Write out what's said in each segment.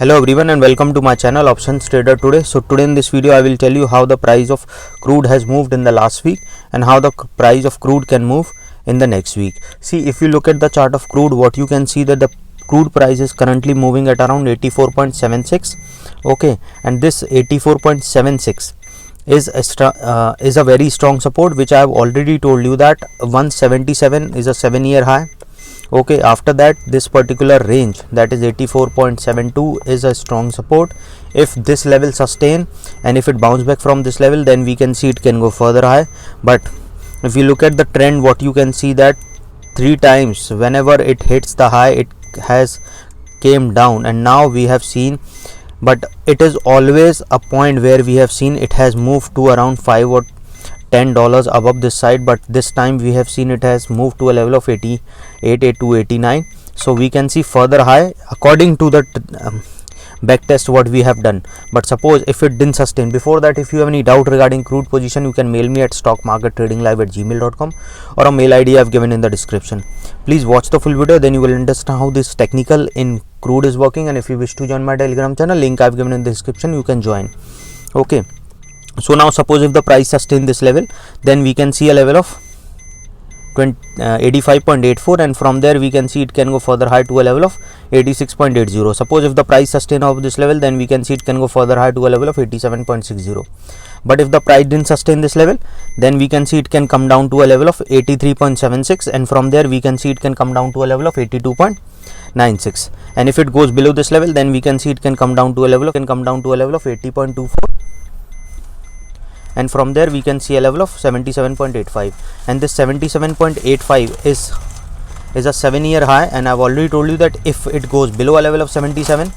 Hello everyone and welcome to my channel Options Trader Today. So today in this video I will tell you how the price of crude has moved in the last week and how the price of crude can move in the next week. See, if you look at the chart of crude, what you can see that the crude price is currently moving at around 84.76. okay, and this 84.76 is a very strong support, which I have already told you that 177 is a 7-year high. Okay, after that this particular range, that is 84.72, is a strong support. If this level sustain and if it bounce back from this level, then we can see it can go further high. But if you look at the trend, what you can see that 3 times whenever it hits the high, it has came down, and now we have seen, but it is always a point where we have seen it has moved to around $5 or $10 above this side, but this time we have seen it has moved to a level of 88 to 89. So we can see further high according to the back test what we have done. But suppose if it didn't sustain, before that if you have any doubt regarding crude position, you can mail me at stockmarkettradinglive@gmail.com or a mail ID I have given in the description. Please watch the full video, then you will understand how this technical in crude is working. And if you wish to join my Telegram channel, link I have given in the description, you can join. Okay, so now suppose if the price sustain this level, then we can see a level of 85.84, and from there we can see it can go further high to a level of 86.80. Suppose if the price sustain of this level, then we can see it can go further high to a level of 87.60. But if the price didn't sustain this level, then we can see it can come down to a level of 83.76, and from there we can see it can come down to a level of 82.96. and if it goes below this level, then we can see it can come down to a level of 80.24, and from there we can see a level of 77.85. and this 77.85 is a 7-year high, and I've already told you that if it goes below a level of 77,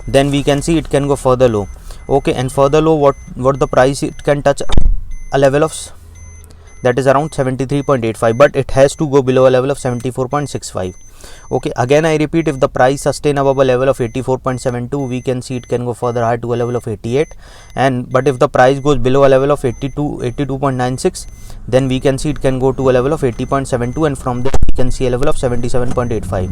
then we can see it can go further low. Okay, and further low, what the price, it can touch a level of, that is around 73.85, but it has to go below a level of 74.65. okay, again I repeat, if the price sustain above a level of 84.72, we can see it can go further high to a level of 88, and but if the price goes below a level of 82.96, then we can see it can go to a level of 80.72, and from there we can see a level of 77.85.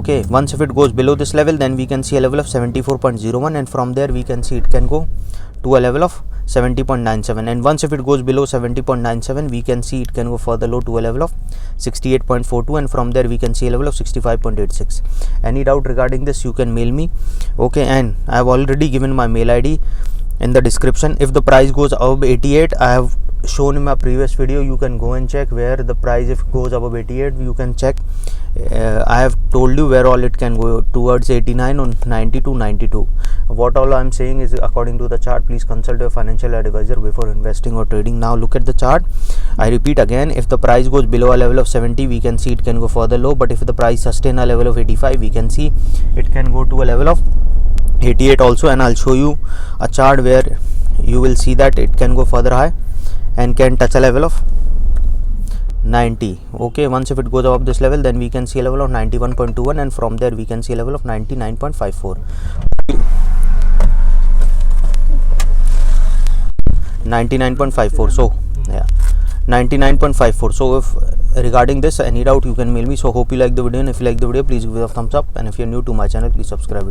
okay, once if it goes below this level, then we can see a level of 74.01, and from there we can see it can go to a level of 70.97, and once if it goes below 70.97, we can see it can go further low to a level of 68.42, and from there we can see a level of 65.86. any doubt regarding this, you can mail me. Okay, and I have already given my mail ID in the description. If the price goes above 88, I have shown in my previous video, you can go and check where the price, if it goes above 88, you can check. I have told you where all it can go, towards 89 or 90 to 92. What all I am saying is according to the chart. Please consult your financial advisor before investing or trading. Now look at the chart. I repeat again, if the price goes below a level of 70, we can see it can go further low, but if the price sustain a level of 85, we can see it can go to a level of 88 also, and I'll show you a chart where you will see that it can go further high and can touch a level of 90. okay, once if it goes above this level, then we can see a level of 91.21, and from there we can see a level of 99.54. 99.54. so yeah, 99.54. so if regarding this any doubt, you can mail me. So hope you like the video, and if you like the video, please give it a thumbs up, and if you're new to my channel, please subscribe it.